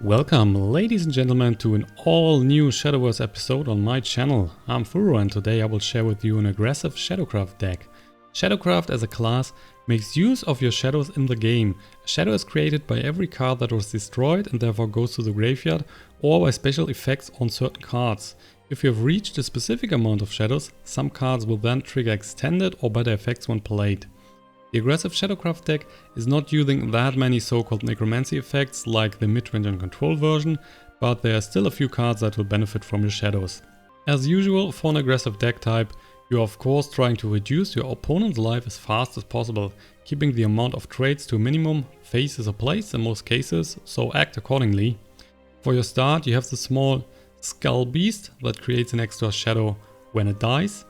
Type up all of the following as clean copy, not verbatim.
Welcome, ladies and gentlemen, to an all-new Shadowverse episode on my channel. I'm Furo and today I will share with you an aggressive Shadowcraft deck. Shadowcraft as a class makes use of your shadows in the game. A shadow is created by every card that was destroyed and therefore goes to the graveyard, or by special effects on certain cards. If you have reached a specific amount of shadows, some cards will then trigger extended or better effects when played. The aggressive Shadowcraft deck is not using that many so-called necromancy effects like the mid-range and control version, but there are still a few cards that will benefit from your shadows. As usual for an aggressive deck type, you are of course trying to reduce your opponent's life as fast as possible, keeping the amount of trades to a minimum. Face is a place in most cases, so act accordingly. For your start you have the small Skull Beast that creates an extra shadow when it dies,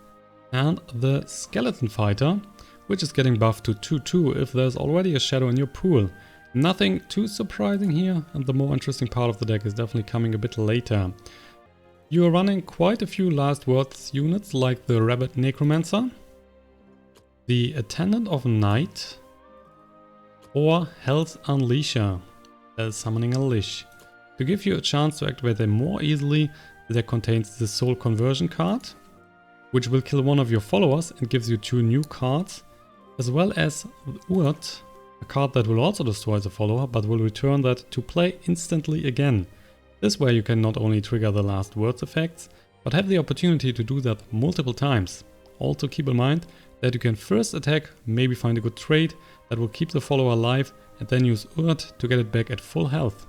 and the Skeleton Fighter, which is getting buffed to 2/2 if there's already a shadow in your pool. Nothing too surprising here, and the more interesting part of the deck is definitely coming a bit later. You are running quite a few last words units like the Rabbit Necromancer, the Attendant of Night, or Hell's Unleasher, summoning a Lich. To give you a chance to activate them more easily, the deck contains the Soul Conversion card, which will kill one of your followers and gives you 2 new cards, as well as Urt, a card that will also destroy the follower but will return that to play instantly again. This way you can not only trigger the last words effects, but have the opportunity to do that multiple times. Also keep in mind that you can first attack, maybe find a good trade that will keep the follower alive, and then use Urt to get it back at full health.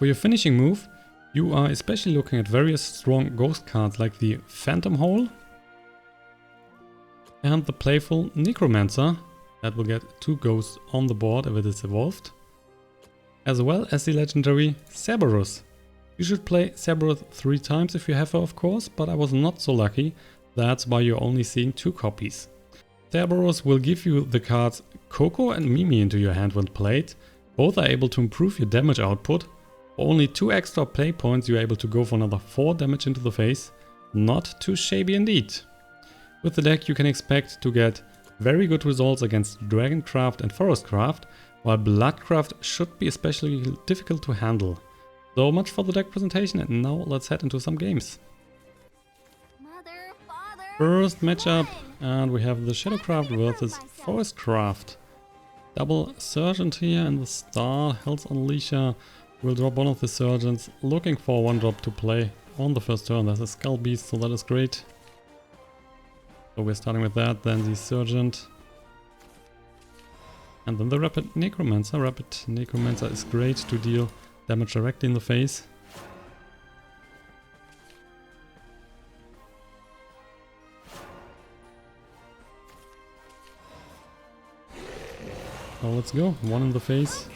For your finishing move, you are especially looking at various strong ghost cards like the Phantom Howl and the Playful Necromancer that will get 2 ghosts on the board if it is evolved, as well as the legendary Cerberus. You should play Cerberus 3 times if you have her, of course, but I was not so lucky, that's why you're only seeing 2 copies. Cerberus will give you the cards Coco and Mimi into your hand when played. Both are able to improve your damage output. For only 2 extra play points you are able to go for another 4 damage into the face. Not too shabby indeed. With the deck you can expect to get very good results against Dragoncraft and Forestcraft, while Bloodcraft should be especially difficult to handle. So much for the deck presentation, and now let's head into some games. First matchup, and we have the Shadowcraft versus Forestcraft. Double Sergeant here in the start. Hell's Unleasher will drop one of the Sergeants, looking for 1 drop to play on the first turn. There's a Skull Beast, so that is great. So we're starting with that, then the Sergeant. And then the Rapid Necromancer. Rapid Necromancer is great to deal damage directly in the face. So let's go, 1 in the face.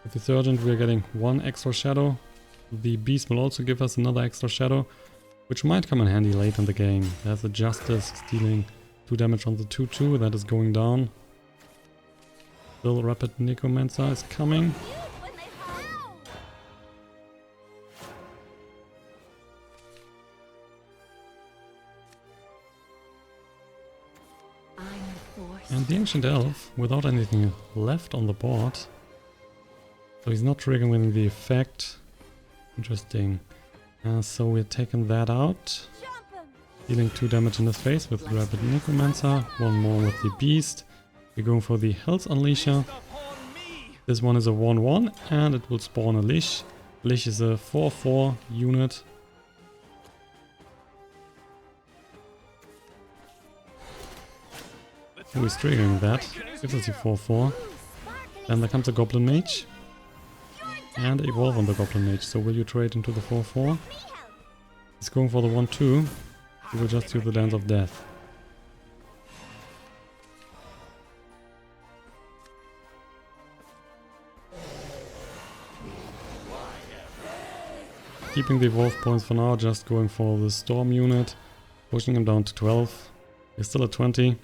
With the Sergeant we are getting 1 extra shadow. The Beast will also give us another extra shadow, which might come in handy late in the game. There's a Justice dealing 2 damage on the 2/2, that is going down. Still Rapid Necromancer is coming. And the Ancient Elf, without anything left on the board. So he's not triggering the effect. Interesting. So we're taking that out. Dealing 2 damage in his face with the Rapid Necromancer. 1 more with the Beast. We're going for the Hell's Unleasher. This one is a 1/1 and it will spawn a Lich. Lich is a 4/4 unit. Who is triggering that? Gives us a 4/4. Then there comes a Goblin Mage. And evolve on the Goblin Mage. So will you trade into the 4/4? He's going for the 1/2. He will just use the Dance of Death. Keeping the evolve points for now, just going for the Storm unit. Pushing him down to 12. He's still at 20.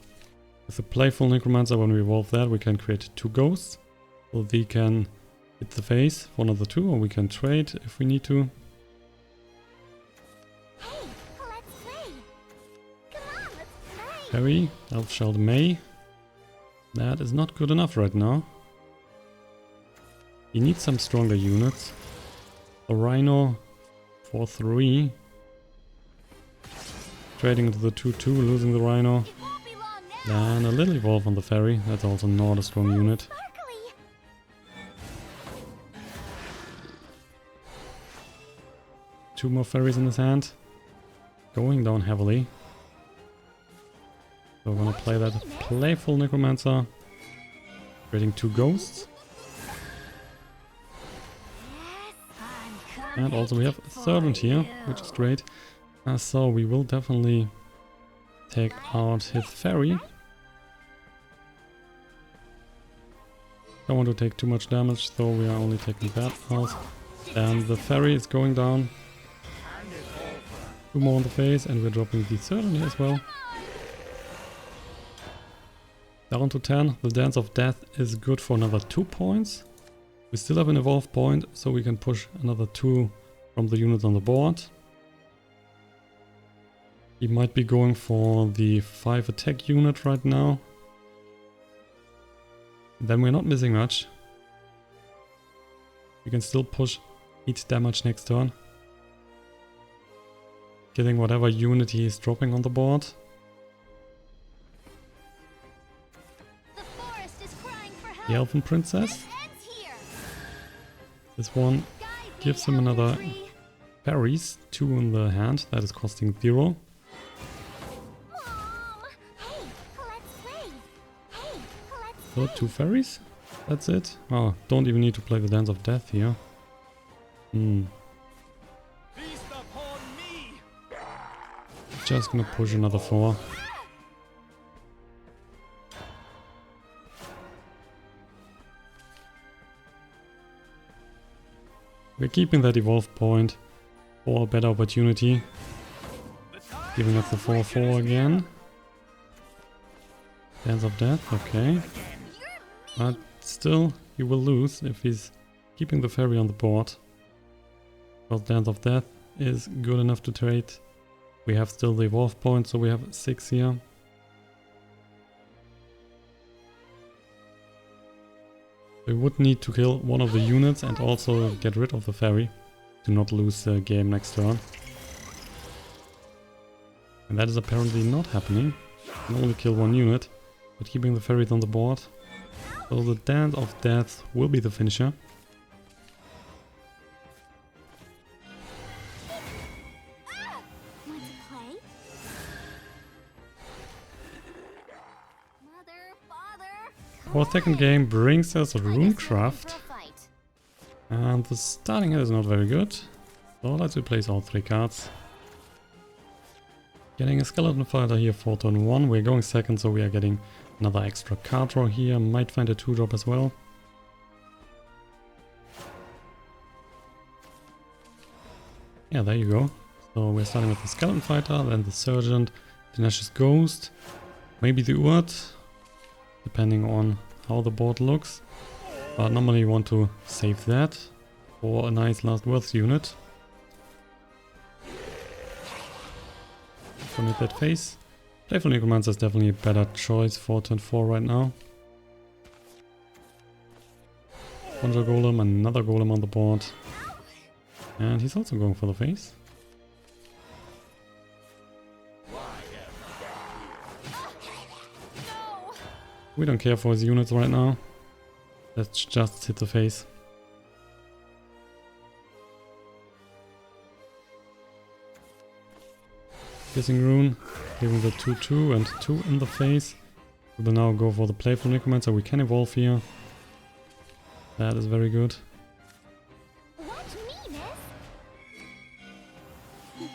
With the Playful Necromancer, when we evolve that, we can create 2 ghosts. So we can hit the face for another 2, or we can trade if we need to. Hey, let's play. Come on, let's play. Harry, Elfshield May. That is not good enough right now. He needs some stronger units. The Rhino for 3. Trading into the 2-2, losing the Rhino. It won't be long now. Then a little evolve on the ferry. That's also not a strong unit. Sparkly. 2 more ferries in his hand. Going down heavily. So we're gonna play that Playful Necromancer. Creating 2 ghosts. And also we have a Sergeant here, which is great. So we will definitely take out his ferry. Don't want to take too much damage, so we are only taking that out. And the ferry is going down. 2 more on the face, and we're dropping the Sergeant here as well. Down to 10. The Dance of Death is good for another 2 points. We still have an evolve point, so we can push another 2 from the units on the board. He might be going for the 5 attack unit right now. Then we're not missing much. We can still push 8 damage next turn. Killing whatever unit he is dropping on the board. The forest is crying for help. The Elfin Princess. It ends here. This one Guide me, gives him another elfin tree. parries, 2 in the hand, that is costing 0. Mom. Hey, let's play. Hey, let's So play. 2 fairies? That's it? Oh, don't even need to play the Dance of Death here. Feast upon me. Just gonna push another 4. We're keeping that evolve point for a better opportunity. Giving us the 4-4 again. Dance of Death, okay. But still, he will lose if he's keeping the ferry on the board. Because Dance of Death is good enough to trade. We have still the evolve point, so we have 6 here. We would need to kill one of the units and also get rid of the ferry to not lose the game next turn. And that is apparently not happening. We can only kill 1 unit, but keeping the ferries on the board. So the Dance of Death will be the finisher. Want to play? Mother, father. Our second game brings us Runecraft. For a fight. And the starting hand is not very good. So let's replace all 3 cards. Getting a Skeleton Fighter here for turn 1. We're going second, so we are getting another extra card draw here. Might find a 2-drop as well. Yeah, there you go. So we're starting with the Skeleton Fighter, then the Sergeant, Tenacious Ghost, maybe the Urt, depending on how the board looks. But normally you want to save that for a nice last words unit. Commit that face. Playful Necromancer is definitely a better choice for turn 4 right now. Conjurer Golem, another Golem on the board. And he's also going for the face. No. We don't care for his units right now. Let's just hit the face. Kissing Rune, giving the 2-2 and 2 in the face. We will now go for the Playful Necromancer. We can evolve here. That is very good. Watch me, miss.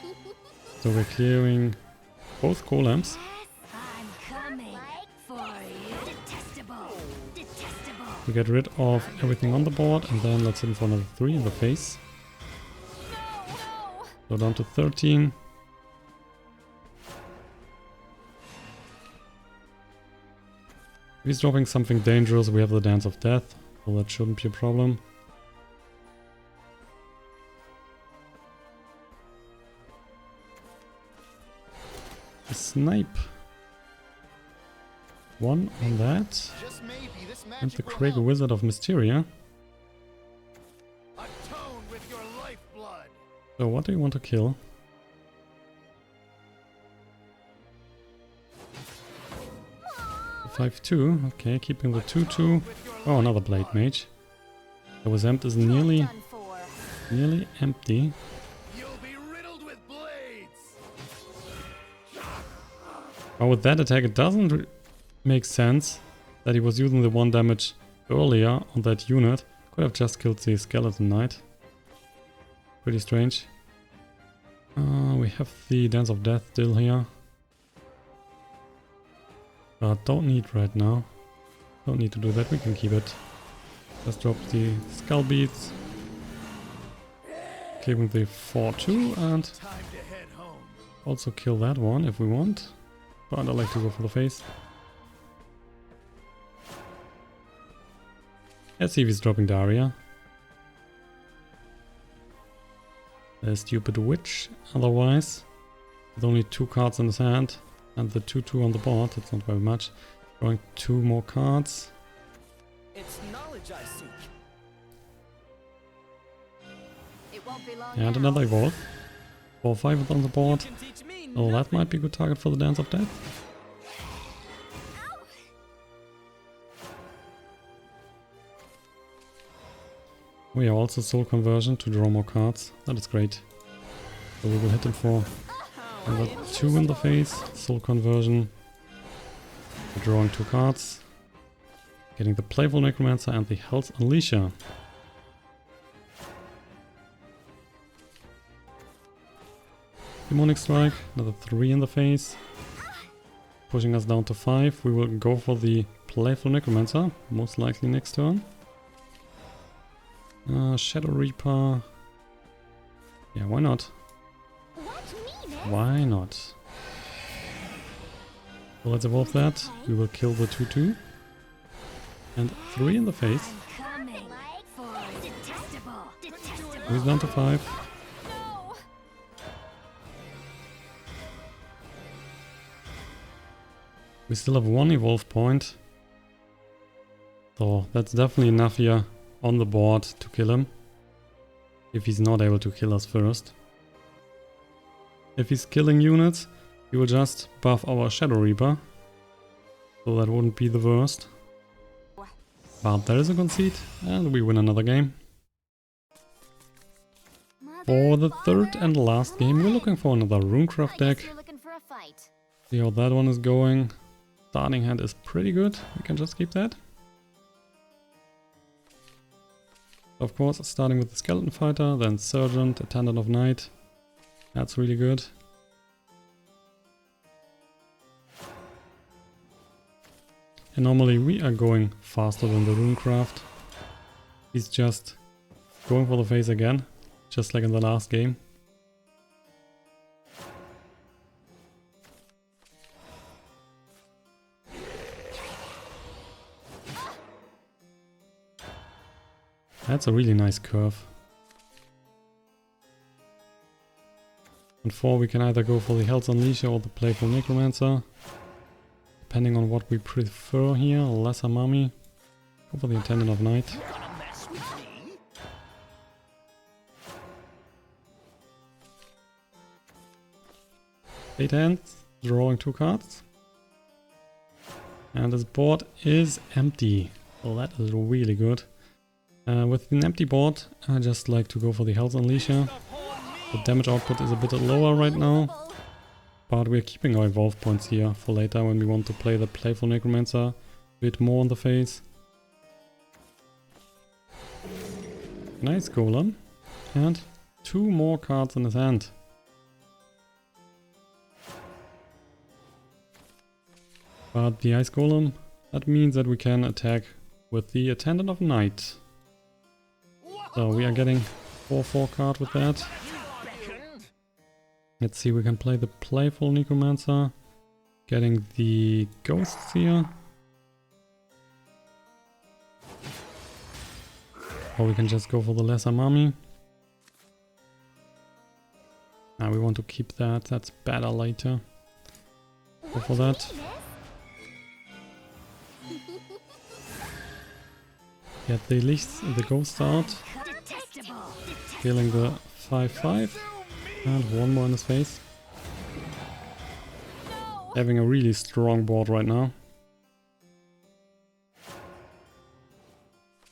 So we're clearing both golems. I'm coming for you. Detestable. Detestable. We get rid of everything on the board and then let's hit him for another 3 in the face. No. So down to 13. If he's dropping something dangerous, we have the Dance of Death, so that shouldn't be a problem. A snipe. 1 on that. Just maybe this And magic the will Craig help. Wizard of Mysteria. So what do you want to kill? 5-2, okay, keeping the 2-2. Oh, another Blade Mage. The Wizamp is nearly empty. You'll be riddled with blades. Oh, with that attack it doesn't make sense that he was using the 1 damage earlier on that unit. Could have just killed the Skeleton Knight. Pretty strange. We have the Dance of Death still here. But don't need right now. Don't need to do that, we can keep it. Just drop the Skull Beads. Keeping the 4-2 and Time to head home. also kill that one if we want. But I like to go for the face. Let's see if he's dropping Daria. The stupid witch, otherwise. With only 2 cards in his hand and the 2-2 on the board, that's not very much. Drawing 2 more cards. It's knowledge I seek. It won't be long And now. another evolve. 4-5 is on the board. You can teach me Oh, that nothing. might be a good target for the Dance of Death. We have also Soul Conversion to draw more cards. That is great. So we will hit him for another 2 in the face. Soul Conversion. Drawing 2 cards. Getting the Playful Necromancer and the Hell's Unleasher. Demonic Strike. Another 3 in the face. Pushing us down to 5. We will go for the Playful Necromancer. Most likely next turn. Shadow Reaper. Yeah, why not? Watch me now. Why not? So let's evolve that. We will kill the 2-2. And 3 in the face. Coming for detestable. Detestable. He's down to 5. No. We still have 1 evolve point. So that's definitely enough here on the board to kill him. If he's not able to kill us first. If he's killing units, he will just buff our Shadow Reaper. So that wouldn't be the worst. But there is a concede and we win another game. For the third and last game, we're looking for another Runecraft deck. You're looking for a fight. See how that one is going. Starting hand is pretty good. We can just keep that. Of course, starting with the Skeleton Fighter, then Sergeant, Attendant of Night. That's really good. And normally we are going faster than the Runecraft. He's just going for the face again, just like in the last game. That's a really nice curve. On 4 we can either go for the Hell's Unleasher or the Playful Necromancer. Depending on what we prefer here, Lesser Mummy. Go for the Attendant of Night. Gonna mess with me? 8 hands, drawing 2 cards. And this board is empty. So that is really good. With an empty board, I just like to go for the Hell's Unleasher. The damage output is a bit lower right now, but we're keeping our evolve points here for later when we want to play the Playful Necromancer a bit more on the face. Nice Golem, and 2 more cards in his hand. But the Ice Golem, that means that we can attack with the Attendant of Night. So we are getting 4/4 card with that. Let's see, we can play the Playful Necromancer. Getting the ghosts here. Or we can just go for the Lesser Mummy. Now we want to keep that, that's better later. Go for that. Get the ghosts out. Detestable. Killing the 5/5. And one more in his face. No! Having a really strong board right now.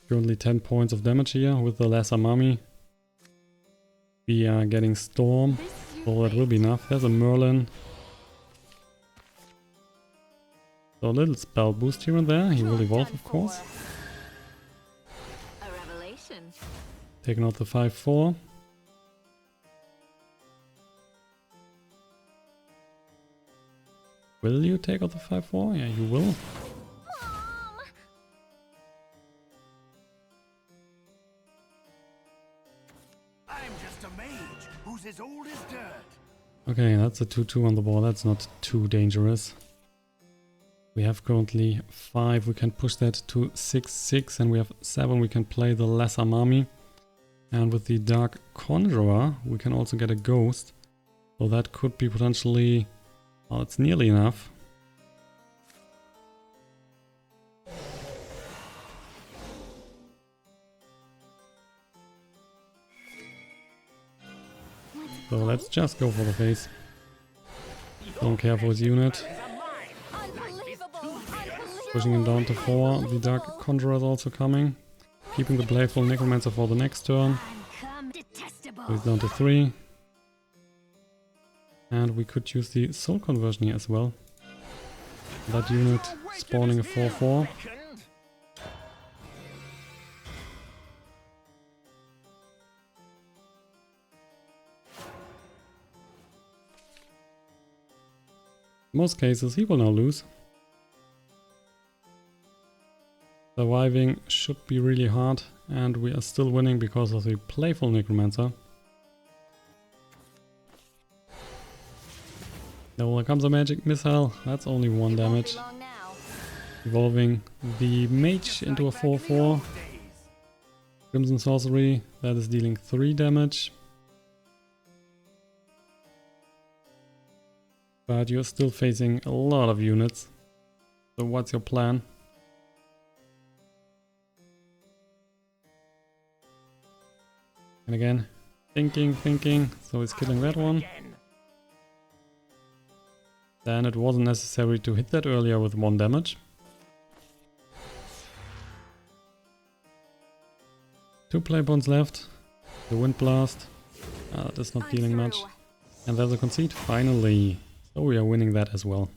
Currently 10 points of damage here with the lesser mummy. We are getting Storm, so that will be enough. There's a Merlin. So a little spell boost here and there. He will evolve, of course. A revelation. Taking out the 5/4. Will you take out the 5/4? Yeah, you will. Mom! I'm just a mage who's as old as dirt. Okay, that's a 2/2 on the board. That's not too dangerous. We have currently 5. We can push that to 6/6, and we have 7. We can play the lesser mummy. And with the Dark Conjurer, we can also get a ghost. So that could be potentially... well, it's nearly enough. So let's just go for the face. Don't care for his unit. Unbelievable! Pushing him down to 4. The Dark Conjurer is also coming. Keeping the Playful Necromancer for the next turn. Detestable! So he's down to 3. And we could use the soul conversion here as well. That unit spawning a 4/4. In most cases he will now lose. Surviving should be really hard, and we are still winning because of the Playful Necromancer. Now there comes a magic missile. That's only 1 damage. Long now. Evolving the mage into a 4/4. Crimson Sorcery, that is dealing 3 damage. But you're still facing a lot of units. So what's your plan? And again, thinking. So he's killing that one. Then it wasn't necessary to hit that earlier with 1 damage. 2 play bonds left. The Wind Blast. That is not dealing much. And there's a concede, finally. So we are winning that as well.